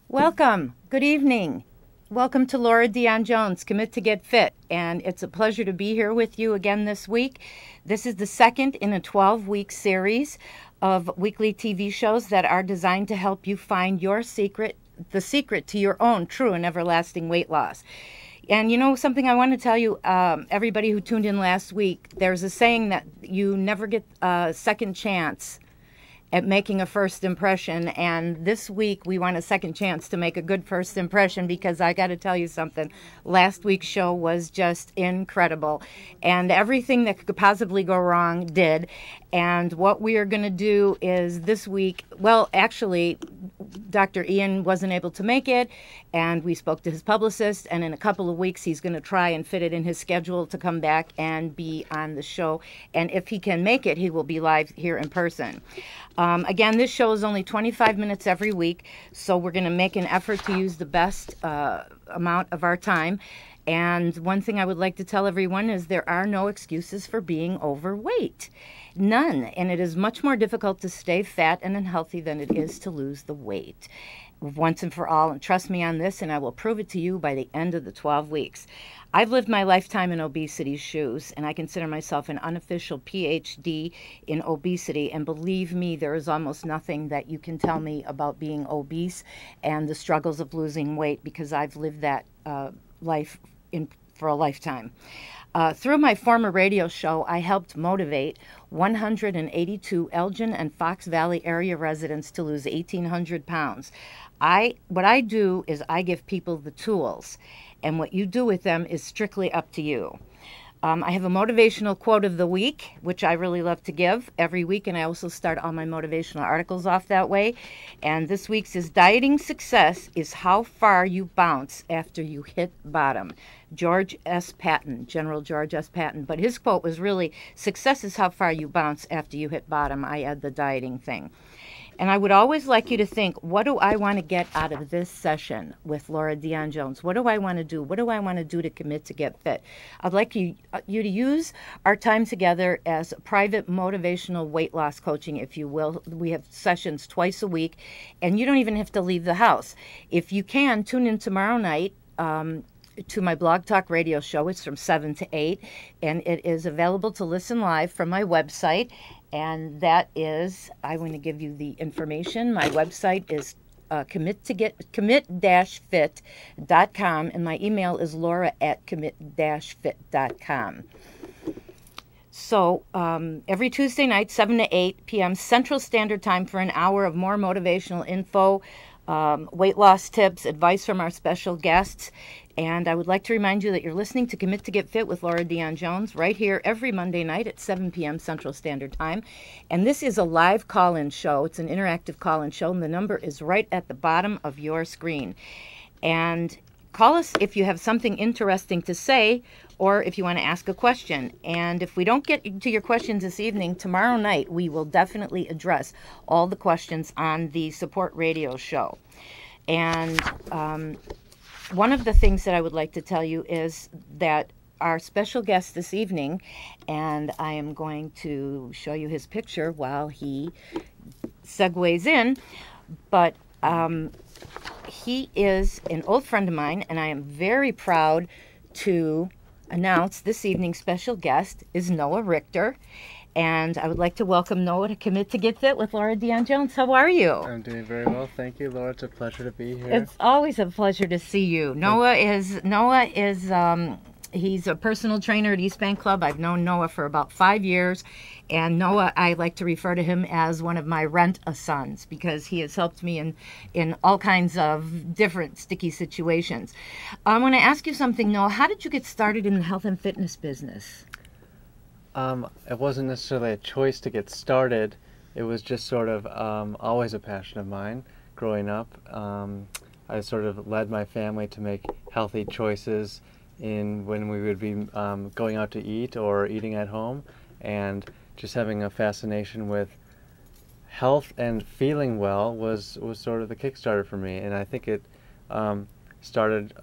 Welcome. Good evening. Welcome to Laura Dion-Jones, Commit to Get Fit. And it's a pleasure to be here with you again this week. This is the second in a 12-week series of weekly TV shows that are designed to help you find your secret, the secret to your own true and everlasting weight loss. And you know something I want to tell you, everybody who tuned in last week, there's a saying that you never get a second chance at making a first impression, and this week we want a second chance to make a good first impression, because I got to tell you something, last week's show was just incredible, and everything that could possibly go wrong did. And what we are going to do is this week, well, actually, Dr. Ian wasn't able to make it, and we spoke to his publicist, and in a couple of weeks he's going to try and fit it in his schedule to come back and be on the show. And if he can make it, he will be live here in person. Again, this show is only 25 minutes every week, so we're going to make an effort to use the best amount of our time. And one thing I would like to tell everyone is there are no excuses for being overweight. None. And it is much more difficult to stay fat and unhealthy than it is to lose the weight. Once and for all, and trust me on this, and I will prove it to you by the end of the 12 weeks. I've lived my lifetime in obesity's shoes, and I consider myself an unofficial PhD in obesity, and believe me, there is almost nothing that you can tell me about being obese and the struggles of losing weight, because I've lived that life for a lifetime. Through my former radio show, I helped motivate 182 Elgin and Fox Valley area residents to lose 1,800 pounds. What I do is I give people the tools, and what you do with them is strictly up to you. I have a motivational quote of the week, which I really love to give every week, and I also start all my motivational articles off that way. And this week's is, dieting success is how far you bounce after you hit bottom. George S. Patton, General George S. Patton. But his quote was really, success is how far you bounce after you hit bottom. I add the dieting thing. And I would always like you to think, what do I want to get out of this session with Laura Dion-Jones? What do I want to do? What do I want to do to commit to get fit? I'd like you to use our time together as private motivational weight loss coaching, if you will. We have sessions twice a week, and you don't even have to leave the house. If you can, tune in tomorrow night to my Blog Talk radio show. It's from 7 to 8, and it is available to listen live from my website. And that is, I want to give you the information. My website is commit-fit.com, and my email is laura@commit-fit.com. So every Tuesday night, 7 to 8 p.m. Central Standard Time, for an hour of more motivational info, weight loss tips, advice from our special guests. And I would like to remind you that you're listening to Commit to Get Fit with Laura Dion-Jones right here every Monday night at 7 p.m. Central Standard Time. And this is a live call-in show. It's an interactive call-in show, and the number is right at the bottom of your screen. And call us if you have something interesting to say, or if you want to ask a question. And if we don't get to your questions this evening, tomorrow night we will definitely address all the questions on the support radio show. And one of the things that I would like to tell you is that our special guest this evening, and I am going to show you his picture while he segues in, but he is an old friend of mine, and I am very proud to announce this evening's special guest is Noah Richter. And I would like to welcome Noah to Commit to Get Fit with Laura Dion-Jones. How are you? I'm doing very well, thank you, Laura. It's a pleasure to be here. It's always a pleasure to see you. Noah is he's a personal trainer at East Bank Club. I've known Noah for about 5 years, and Noah, I like to refer to him as one of my rent-a-sons, because he has helped me in all kinds of different sticky situations. I want to ask you something, Noah. How did you get started in the health and fitness business? It wasn't necessarily a choice to get started. It was just sort of always a passion of mine growing up. I sort of led my family to make healthy choices when we would be going out to eat or eating at home, and just having a fascination with health and feeling well was sort of the Kickstarter for me. And I think it started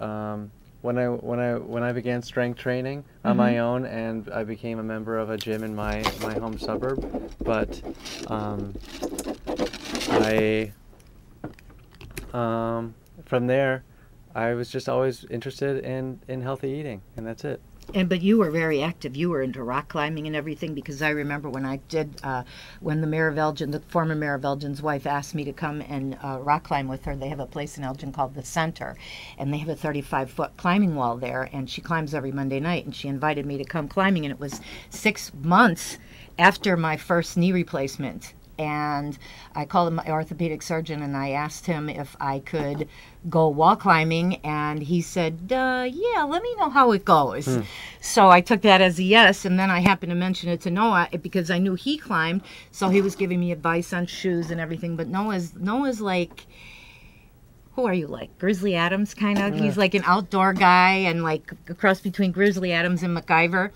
when I began strength training on my own, and I became a member of a gym in my home suburb. But I from there, I was just always interested in healthy eating, and that's it. But you were very active. You were into rock climbing and everything, because I remember when I did, when the mayor of Elgin, the former mayor of Elgin's wife, asked me to come and rock climb with her. They have a place in Elgin called the Center, and they have a 35-foot climbing wall there, and she climbs every Monday night, and she invited me to come climbing, and it was 6 months after my first knee replacement. And I called my orthopedic surgeon and I asked him if I could go wall climbing, and he said, yeah, let me know how it goes. So I took that as a yes, and then I happened to mention it to Noah because I knew he climbed, so he was giving me advice on shoes and everything. But Noah's like, who are you, like Grizzly Adams kind of? He's like an outdoor guy, and like a cross between Grizzly Adams and MacGyver.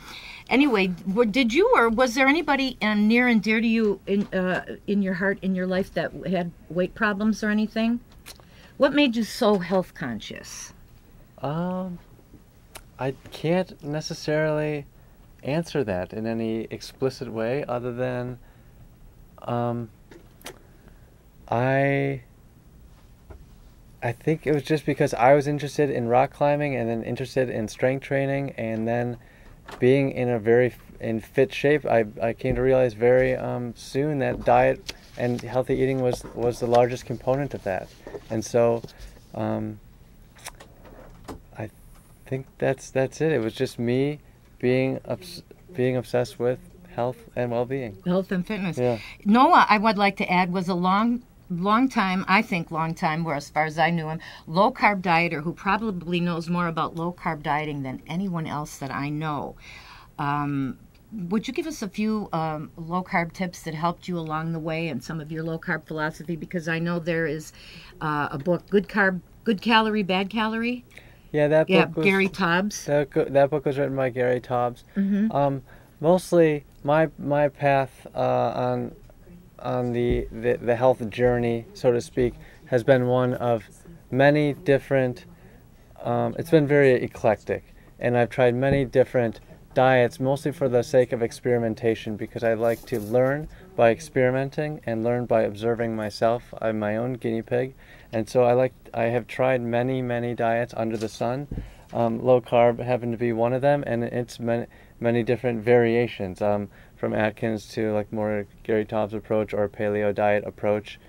Anyway, did you, or was there anybody near and dear to you in your heart, in your life, that had weight problems or anything? What made you so health conscious? I can't necessarily answer that in any explicit way, other than I think it was just because I was interested in rock climbing, and then interested in strength training, and then being in fit shape. I came to realize very soon that diet and healthy eating was the largest component of that. And so I think that's it. It was just me being obsessed with health and well-being. Health and fitness. Yeah. Noah, I would like to add, was a long time, where as far as I knew him, low-carb dieter who probably knows more about low-carb dieting than anyone else that I know. Would you give us a few low-carb tips that helped you along the way and some of your low-carb philosophy? Because I know there is a book, Good Carb, Good Calorie, Bad Calorie. Yeah, that book was, Gary Taubes. That book was written by Gary Taubes. Mm-hmm. Mostly my path on the health journey, so to speak, has been one of many different, it's been very eclectic, and I've tried many different diets, mostly for the sake of experimentation, because I like to learn by experimenting and learn by observing myself. I'm my own guinea pig, and so I have tried many diets under the sun. Low carb happened to be one of them, and it's many different variations, from Atkins to like more Gary Taubes approach, or paleo diet approach,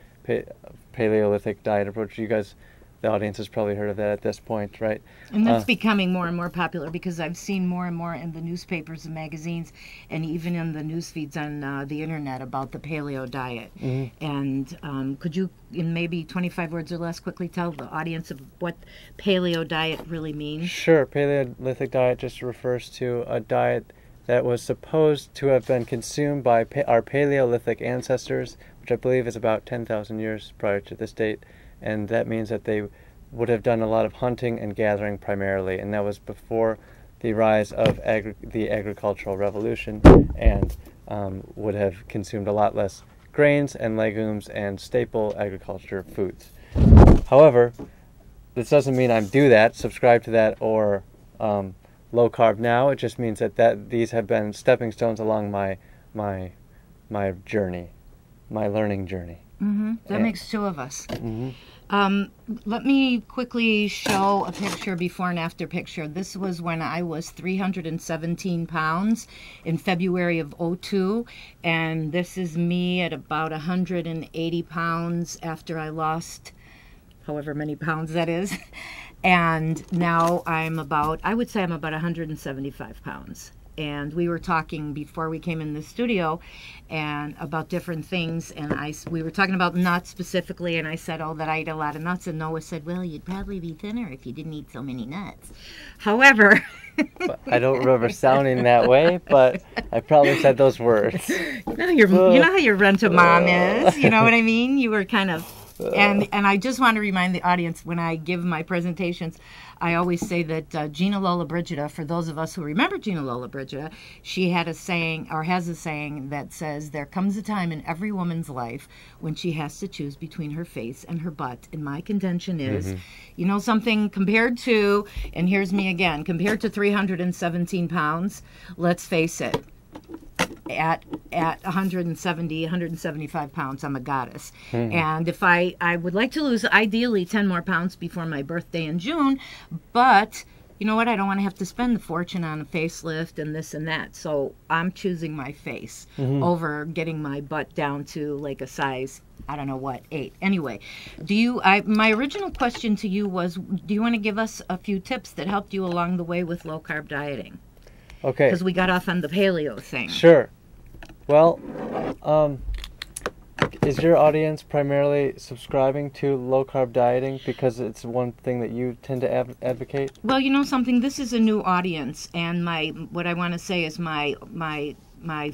Paleolithic diet approach. You guys, the audience has probably heard of that at this point, right? And that's becoming more and more popular, because I've seen more and more in the newspapers and magazines, and even in the news feeds on the internet, about the paleo diet. Mm-hmm. And could you, in maybe 25 words or less, quickly tell the audience of what paleo diet really means? Sure. Paleolithic diet just refers to a diet that was supposed to have been consumed by our Paleolithic ancestors, which I believe is about 10,000 years prior to this date. And that means that they would have done a lot of hunting and gathering primarily, and that was before the rise of the agricultural revolution, and would have consumed a lot less grains and legumes and staple agriculture foods. However, this doesn't mean I do that, subscribe to that, or low carb now. It just means that these have been stepping stones along my journey, my learning journey. Mm-hmm. That makes two of us. Mm-hmm. Let me quickly show a picture, before and after picture. This was when I was 317 pounds in February of '02, and this is me at about 180 pounds after I lost however many pounds that is. And now I would say I'm about 175 pounds. And we were talking before we came in the studio and about different things, and we were talking about nuts specifically, and I said, that I eat a lot of nuts, and Noah said, well, you'd probably be thinner if you didn't eat so many nuts. However, I don't remember sounding that way, but I probably said those words. You know how your rent-a-mom is, you know what I mean? You were kind of... And I just want to remind the audience, when I give my presentations, I always say that Gina Lollobrigida, for those of us who remember Gina Lollobrigida, she had a saying, or has a saying, that says, there comes a time in every woman's life when she has to choose between her face and her butt. And my contention is, you know something, compared to, and here's me again, compared to 317 pounds, let's face it, at 170, 175 pounds. I'm a goddess. And if I would like to lose ideally 10 more pounds before my birthday in June, but you know what? I don't want to have to spend the fortune on a facelift and this and that. So I'm choosing my face over getting my butt down to like a size, I don't know what, 8. Anyway, my original question to you was, do you want to give us a few tips that helped you along the way with low carb dieting? Okay. Because we got off on the paleo thing. Sure. Well, is your audience primarily subscribing to low-carb dieting because it's one thing that you tend to advocate? Well, you know something, this is a new audience, and what I want to say is my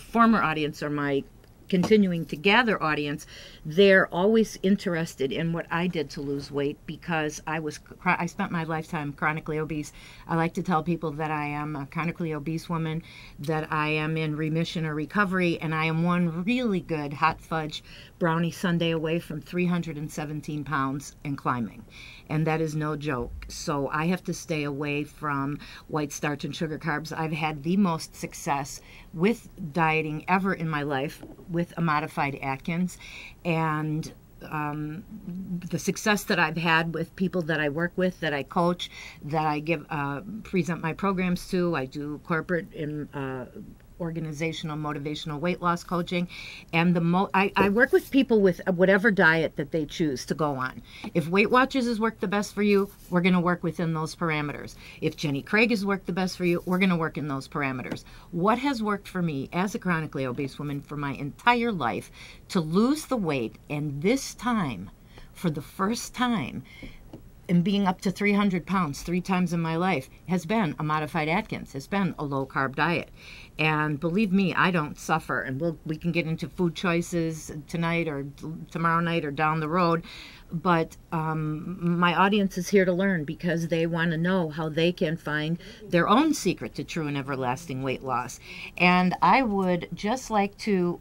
former audience, or my continuing to gather audience, they're always interested in what I did to lose weight, because I spent my lifetime chronically obese. I like to tell people that I am a chronically obese woman, that I am in remission or recovery, and I am one really good hot fudge brownie sundae away from 317 pounds and climbing. And that is no joke. So I have to stay away from white starch and sugar carbs. I've had the most success with dieting ever in my life with a modified Atkins. And the success that I've had with people that I work with, that I coach, that I present my programs to, I do corporate and organizational, motivational weight loss coaching, and I work with people with whatever diet that they choose to go on. If Weight Watchers has worked the best for you, we're going to work within those parameters. If Jenny Craig has worked the best for you, we're going to work in those parameters. What has worked for me as a chronically obese woman for my entire life to lose the weight, and this time, for the first time, and being up to 300 pounds 3 times in my life, has been a modified Atkins, has been a low-carb diet. And believe me, I don't suffer. And we can get into food choices tonight or tomorrow night or down the road. But my audience is here to learn, because they want to know how they can find their own secret to true and everlasting weight loss. And I would just like to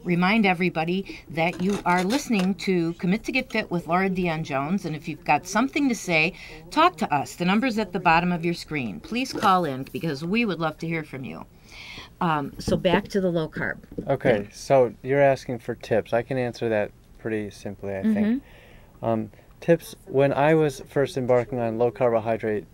remind everybody that you are listening to Commit to Get Fit with Laura Dion-Jones. And if you've got something to say, talk to us. The number's at the bottom of your screen. Please call in, because we would love to hear from you. So back to the low carb. Okay, so you're asking for tips. I can answer that pretty simply, I think. Tips, when I was first embarking on low carbohydrate,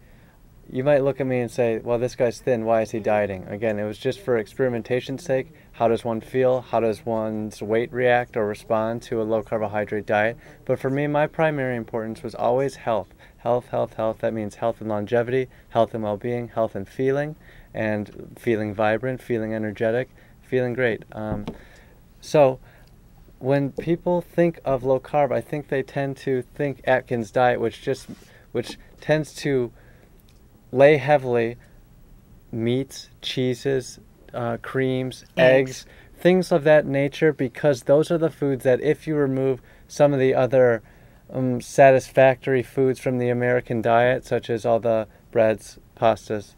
you might look at me and say, well, this guy's thin, why is he dieting? Again, it was just for experimentation's sake. How does one feel? How does one's weight react or respond to a low carbohydrate diet? But for me, my primary importance was always health. Health, health, health. That means health and longevity, health and well-being, health and feeling vibrant, feeling energetic, feeling great. So when people think of low carb, I think they tend to think Atkins diet, which tends to lay heavily meats, cheeses, creams, eggs, things of that nature, because those are the foods that, if you remove some of the other satisfactory foods from the American diet, such as all the breads, pastas,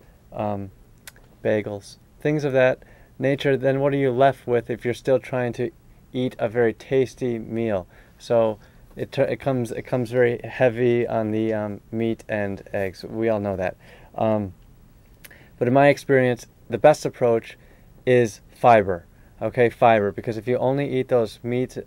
bagels, things of that nature, then what are you left with if you're still trying to eat a very tasty meal? So it comes very heavy on the meat and eggs. We all know that. But in my experience, the best approach is fiber. Okay, fiber, because if you only eat those meat,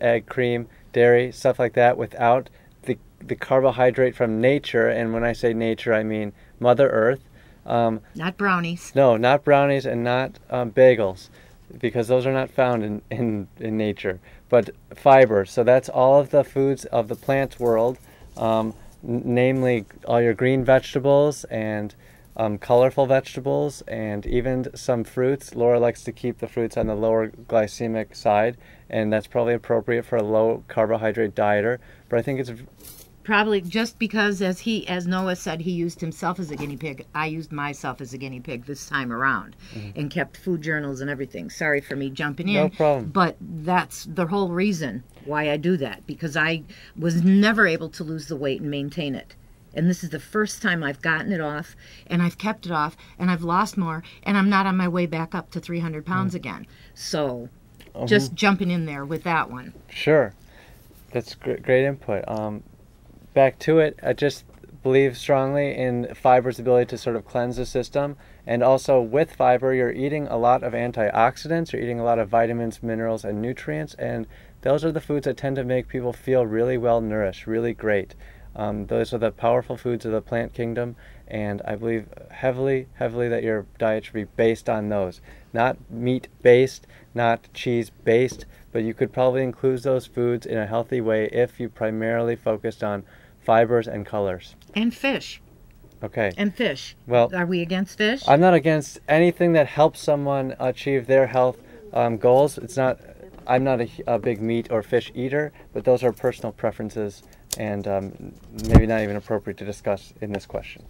egg, cream, dairy, stuff like that, without the carbohydrate from nature, and when I say nature, I mean Mother Earth. Not brownies. No, not brownies, and not bagels, because those are not found in nature. But fiber, so that's all of the foods of the plant world, namely all your green vegetables and colorful vegetables, and even some fruits. Laura likes to keep the fruits on the lower glycemic side, and that's probably appropriate for a low carbohydrate dieter. But I think it's probably just because, as Noah said, he used himself as a guinea pig, I used myself as a guinea pig this time around, and kept food journals and everything. Sorry for me jumping in. No problem. But that's the whole reason why I do that, because I was never able to lose the weight and maintain it. And this is the first time I've gotten it off, and I've kept it off, and I've lost more, and I'm not on my way back up to 300 pounds again. So just jumping in there with that one. Sure. That's great input. Back to it, just believe strongly in fiber's ability to sort of cleanse the system. And also with fiber, you're eating a lot of antioxidants, you're eating a lot of vitamins, minerals, and nutrients, and those are the foods that tend to make people feel really well nourished, really great. Those are the powerful foods of the plant kingdom, and I believe heavily that your diet should be based on those. Not meat-based, not cheese-based, but you could probably include those foods in a healthy way if you primarily focused on fibers and colors. And fish. Okay. And fish. Well, are we against fish? I'm not against anything that helps someone achieve their health goals. I'm not a big meat or fish eater, but those are personal preferences and maybe not even appropriate to discuss in this question.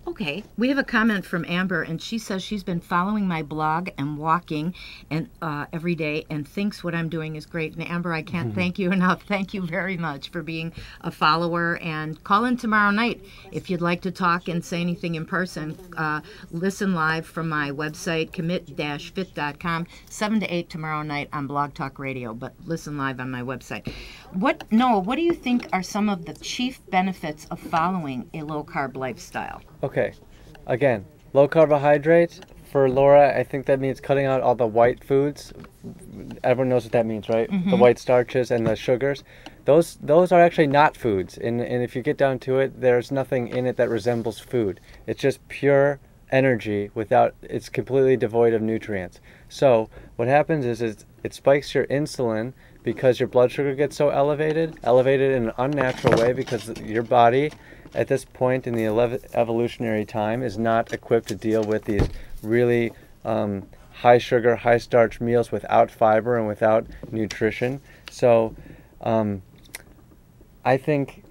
Okay, we have a comment from Amber, and she says she's been following my blog and walking and every day and thinks what I'm doing is great. And Amber, I can't thank you enough. Thank you very much for being a follower. And call in tomorrow night if you'd like to talk and say anything in person. Listen live from my website, commit-fit.com, 7 to 8 tomorrow night on Blog Talk Radio. But listen live on my website. Noah, what do you think are some of the chief benefits of following a low-carb lifestyle? Okay, again, low carbohydrate, for Laura, I think that means cutting out all the white foods. Everyone knows what that means, right? The white starches and the sugars. Those are actually not foods, and if you get down to it, there's nothing in it that resembles food. It's just pure energy it's completely devoid of nutrients. So what happens is it spikes your insulin because your blood sugar gets so elevated in an unnatural way because your body at this point in the evolutionary time is not equipped to deal with these really high sugar, high starch meals without fiber and without nutrition. So I think,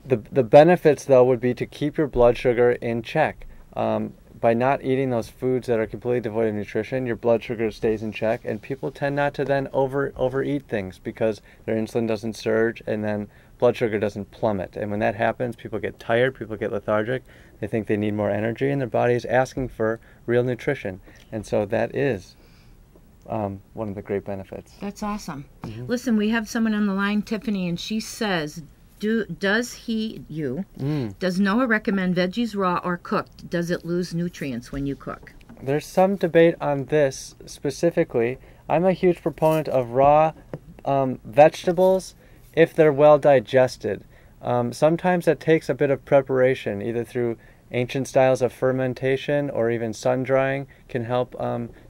the benefits though would be to keep your blood sugar in check. By not eating those foods that are completely devoid of nutrition, your blood sugar stays in check, and people tend not to then overeat things because their insulin doesn't surge and then blood sugar doesn't plummet. And when that happens, people get tired, people get lethargic, they think they need more energy, and their body is asking for real nutrition. And so that is one of the great benefits. That's awesome. Listen, we have someone on the line, Tiffany, and she says, does Noah recommend veggies raw or cooked? Does it lose nutrients when you cook? There's some debate on this specifically. I'm a huge proponent of raw vegetables if they're well digested. Sometimes that takes a bit of preparation, either through ancient styles of fermentation or even sun drying can help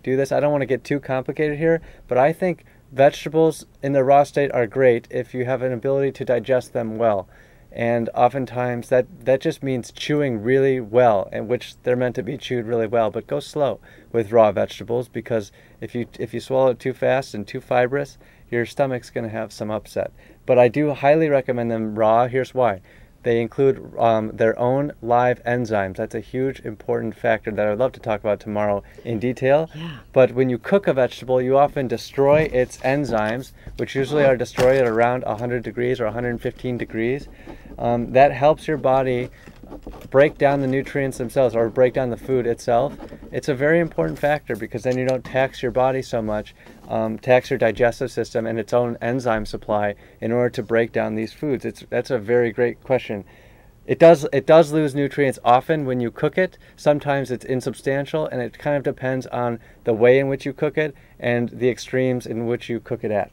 do this. I don't want to get too complicated here, but I think vegetables in the raw state are great if you have an ability to digest them well. And oftentimes that just means chewing really well, and which they're meant to be chewed really well, but go slow with raw vegetables, because if you swallow it too fast and too fibrous, your stomach's going to have some upset. But I do highly recommend them raw. Here's why. They include their own live enzymes. That's a huge, important factor that I'd love to talk about tomorrow in detail. Yeah. But when you cook a vegetable, you often destroy its enzymes, which usually are destroyed at around 100 degrees or 115 degrees. That helps your body break down the nutrients themselves or break down the food itself. It's a very important factor because then you don't tax your body so much, tax your digestive system and its own enzyme supply in order to break down these foods. That's a very great question. It does lose nutrients often when you cook it. Sometimes it's insubstantial, and it kind of depends on the way in which you cook it and the extremes in which you cook it at.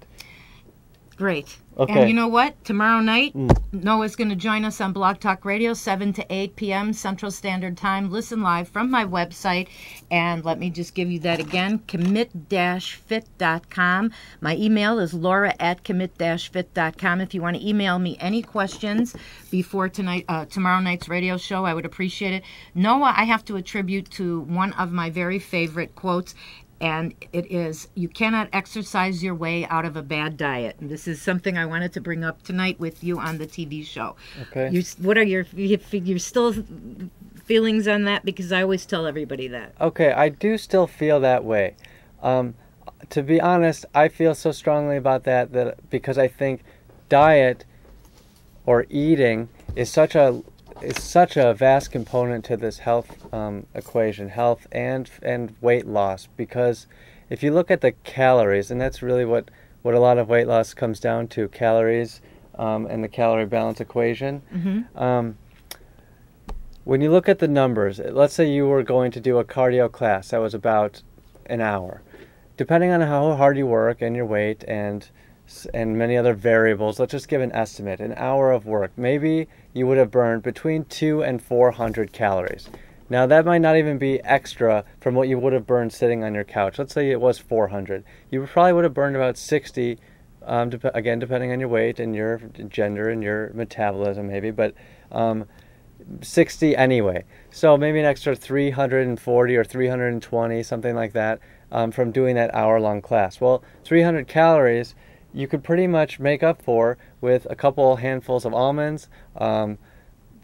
Great. Okay. And you know what? Tomorrow night, Noah's going to join us on Blog Talk Radio, 7 to 8 p.m. Central Standard Time. Listen live from my website. And let me just give you that again, commit-fit.com. My email is laura@commit-fit.com. If you want to email me any questions before tomorrow night's radio show, I would appreciate it. Noah, I have to attribute to one of my very favorite quotes, and it is, you cannot exercise your way out of a bad diet. And this is something I wanted to bring up tonight with you on the TV show. Okay. What are your still feelings on that? Because I always tell everybody that. Okay, I do still feel that way. To be honest, I feel so strongly about that because I think diet or eating is such a vast component to this health equation, health and weight loss. Because if you look at the calories, and that's really what a lot of weight loss comes down to, calories, and the calorie balance equation. Mm-hmm. When you look at the numbers, let's say you were going to do a cardio class that was about an hour. Depending on how hard you work and your weight and many other variables, let's just give an estimate. An hour of work, maybe you would have burned between 200 and 400 calories. Now that might not even be extra from what you would have burned sitting on your couch. Let's say it was 400. You probably would have burned about 60, again depending on your weight and your gender and your metabolism maybe, but 60 anyway. So maybe an extra 340 or 320, something like that, from doing that hour-long class. Well, 300 calories you could pretty much make up for with a couple handfuls of almonds,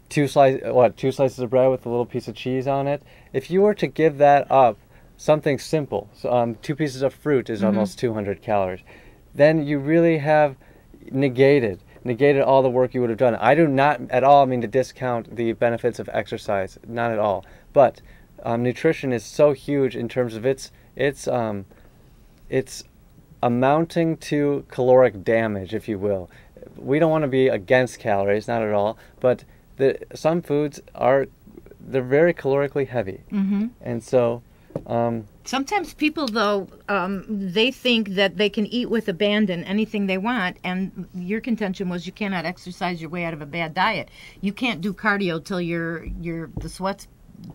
two slices of bread with a little piece of cheese on it. If you were to give that up, something simple, so, 2 pieces of fruit is almost 200 calories, then you really have negated all the work you would have done. I do not at all mean to discount the benefits of exercise, not at all. But nutrition is so huge in terms of its amounting to caloric damage, if you will. We don't want to be against calories, not at all, but some foods they're very calorically heavy. Mm-hmm. And so sometimes people, though, they think that they can eat with abandon anything they want, and your contention was you cannot exercise your way out of a bad diet. You can't do cardio till the sweat's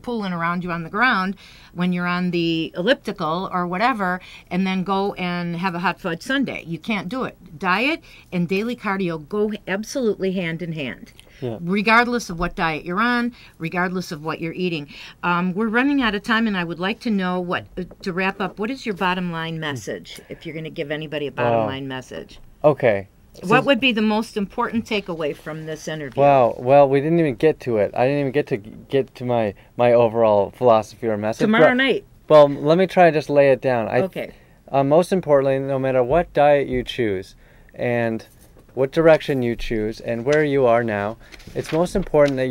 pooling around you on the ground when you're on the elliptical or whatever, and then go and have a hot fudge sundae. You can't do it. Diet and daily cardio go absolutely hand in hand. Yeah. Regardless of what diet you're on, regardless of what you're eating. We're running out of time, and I would like to know to wrap up, what is your bottom line message, if you're going to give anybody a bottom line message? Okay. What would be the most important takeaway from this interview? Wow. Well, we didn't even get to it. I didn't even get to my overall philosophy or message. Tomorrow night. Well, let me try to just lay it down. Okay. Most importantly, no matter what diet you choose and what direction you choose and where you are now, it's most important that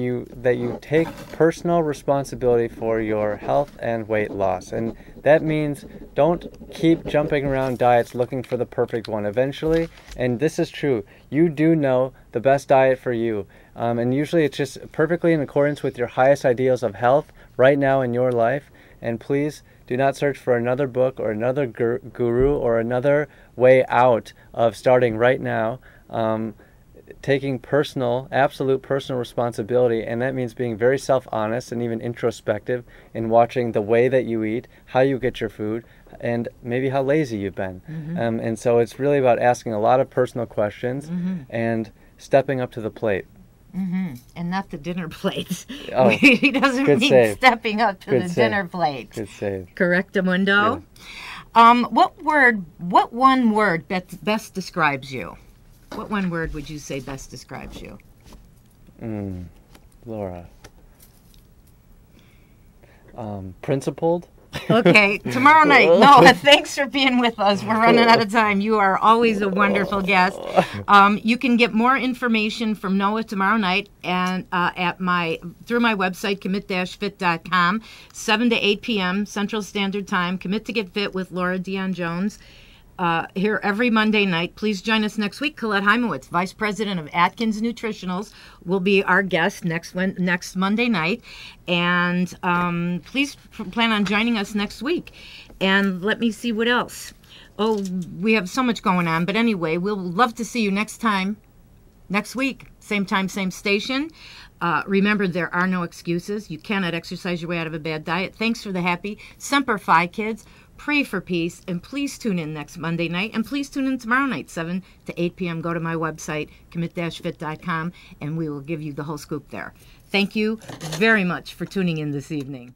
you take personal responsibility for your health and weight loss. And that means don't keep jumping around diets looking for the perfect one. Eventually, and this is true, you do know the best diet for you. And usually it's just perfectly in accordance with your highest ideals of health right now in your life. And please do not search for another book or another guru or another way out of starting right now. Taking absolute personal responsibility, and that means being very self-honest and even introspective in watching the way that you eat, how you get your food, and maybe how lazy you've been. Mm-hmm. And so it's really about asking a lot of personal questions and stepping up to the plate. Mm-hmm. And not the dinner plate. Oh, he doesn't mean save. stepping up to Good the save. dinner plate. Good save. Correctamundo. Yeah. What one word best describes you? What one word would you say best describes you? Laura. Principled? Okay, tomorrow night. Noah, thanks for being with us. We're running out of time. You are always a wonderful guest. You can get more information from Noah tomorrow night and through my website, commit-fit.com, 7 to 8 p.m. Central Standard Time. Commit to Get Fit with Laura Dion-Jones. Here every Monday night. Please join us next week. Colette Heimowitz, Vice President of Atkins Nutritionals, will be our guest next Monday night. And please plan on joining us next week. And let me see what else. Oh, we have so much going on. But anyway, we'll love to see you next week. Same time, same station. Remember, there are no excuses. You cannot exercise your way out of a bad diet. Thanks for the happy. Semper Fi, kids. Pray for peace, and please tune in next Monday night, and please tune in tomorrow night, 7 to 8 p.m. Go to my website, commit-fit.com, and we will give you the whole scoop there. Thank you very much for tuning in this evening.